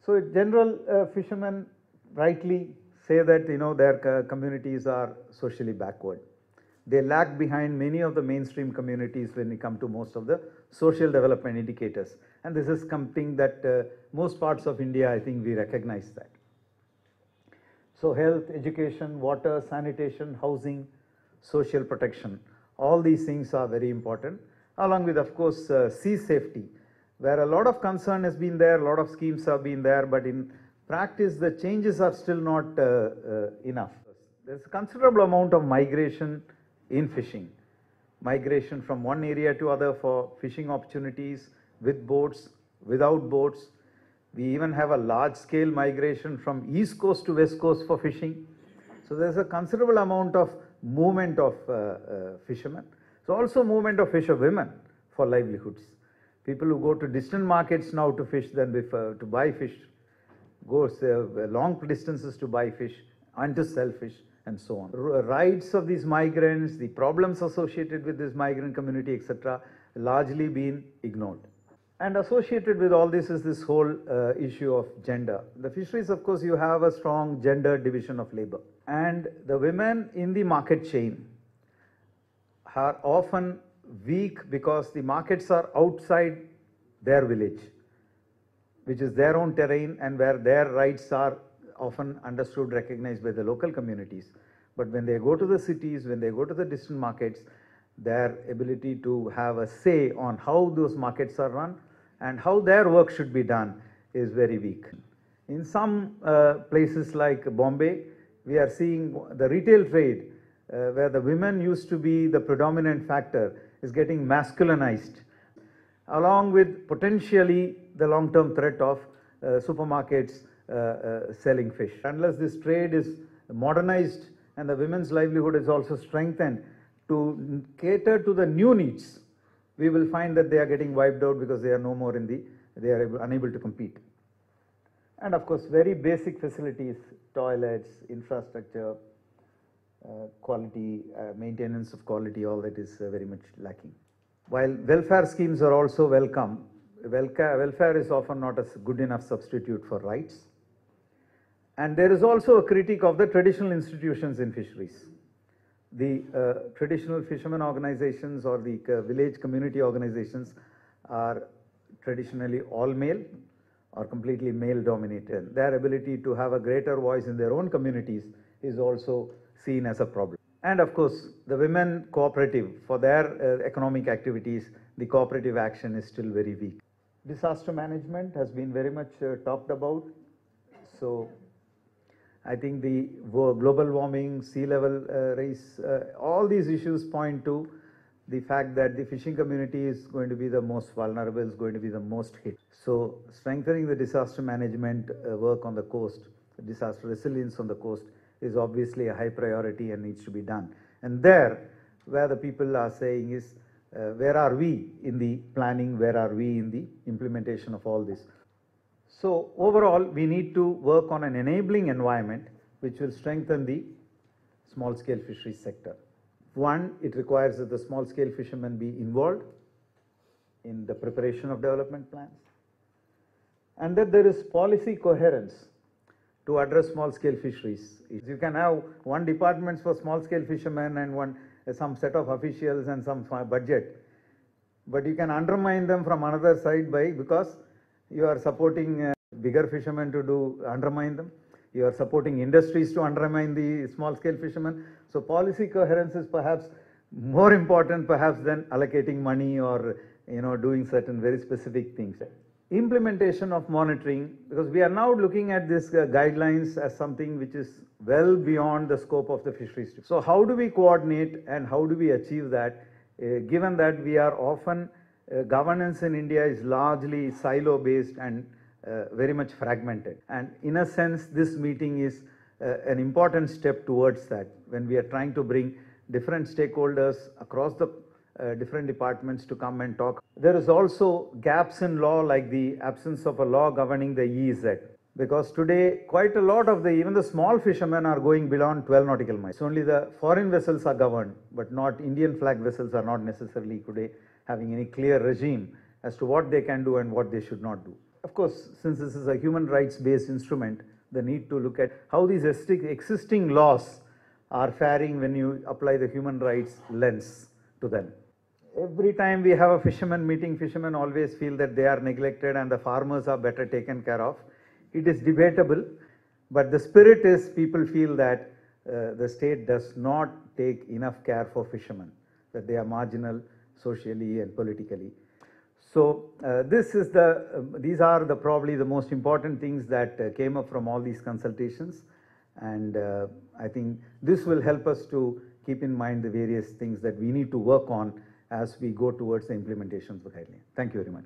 So in general, fishermen rightly say that their communities are socially backward. They lag behind many of the mainstream communities when we come to most of the social development indicators. And this is something that most parts of India, I think we recognize that. So health, education, water, sanitation, housing, social protection, all these things are very important, along with, of course, sea safety, where a lot of concern has been there, a lot of schemes have been there, but in practice the changes are still not enough. There's a considerable amount of migration in fishing. Migration from one area to other for fishing opportunities, with boats, without boats. We even have a large scale migration from east coast to west coast for fishing. So there's a considerable amount of movement of fishermen. So also movement of fisherwomen for livelihoods. People who go to distant markets now to fish than before, to buy fish, goes long distances to buy fish and to sell fish, and so on. Rights of these migrants, the problems associated with this migrant community, etc., largely been ignored. And associated with all this is this whole issue of gender. The fisheries, of course, you have a strong gender division of labor. And the women in the market chain are often weak because the markets are outside their village, which is their own terrain and where their rights are often understood, recognized by the local communities. But when they go to the cities, when they go to the distant markets, their ability to have a say on how those markets are run and how their work should be done is very weak. In some places like Bombay, we are seeing the retail trade, where the women used to be the predominant factor, is getting masculinized, along with potentially the long-term threat of supermarkets selling fish. Unless this trade is modernized and the women's livelihood is also strengthened to cater to the new needs, we will find that they are getting wiped out because they are no more they are unable to compete. And of course, very basic facilities, toilets, infrastructure, quality, maintenance of quality, all that is very much lacking. While welfare schemes are also welcome, welfare is often not a good enough substitute for rights. And there is also a critique of the traditional institutions in fisheries. The traditional fishermen organizations or the village community organizations are traditionally all male or completely male dominated. Their ability to have a greater voice in their own communities is also seen as a problem. And of course, the women cooperative, for their economic activities, the cooperative action is still very weak. Disaster management has been very much talked about. So I think the global warming, sea level rise, all these issues point to the fact that the fishing community is going to be the most vulnerable, is going to be the most hit. So strengthening the disaster management work on the coast, disaster resilience on the coast, is obviously a high priority and needs to be done. And there, where the people are saying is, where are we in the planning, where are we in the implementation of all this? So overall, we need to work on an enabling environment which will strengthen the small-scale fisheries sector. One, it requires that the small-scale fishermen be involved in the preparation of development plans, and that there is policy coherence to address small-scale fisheries. You can have one department for small-scale fishermen and some set of officials and some budget, but you can undermine them from another side because you are supporting bigger fishermen to undermine them. You are supporting industries to undermine the small-scale fishermen. So policy coherence is perhaps more important than allocating money or doing certain very specific things. Implementation of monitoring, because we are now looking at this guidelines as something which is well beyond the scope of the fisheries. So how do we coordinate and how do we achieve that, given that we are often governance in India is largely silo based and very much fragmented, and in a sense this meeting is an important step towards that, when we are trying to bring different stakeholders across the different departments to come and talk. There is also gaps in law, like the absence of a law governing the EEZ, because today quite a lot of even the small fishermen are going beyond 12 nautical miles. Only the foreign vessels are governed, but not Indian flag vessels are not necessarily today having any clear regime as to what they can do and what they should not do. Of course, since this is a human rights based instrument, the need to look at how these existing laws are faring when you apply the human rights lens to them. Every time we have a fisherman meeting, fishermen always feel that they are neglected and the farmers are better taken care of. It is debatable, but the spirit is people feel that the state does not take enough care for fishermen, that they are marginal socially and politically. So these are probably the most important things that came up from all these consultations, and I think this will help us to keep in mind the various things that we need to work on as we go towards the implementation of the guideline. Thank you very much.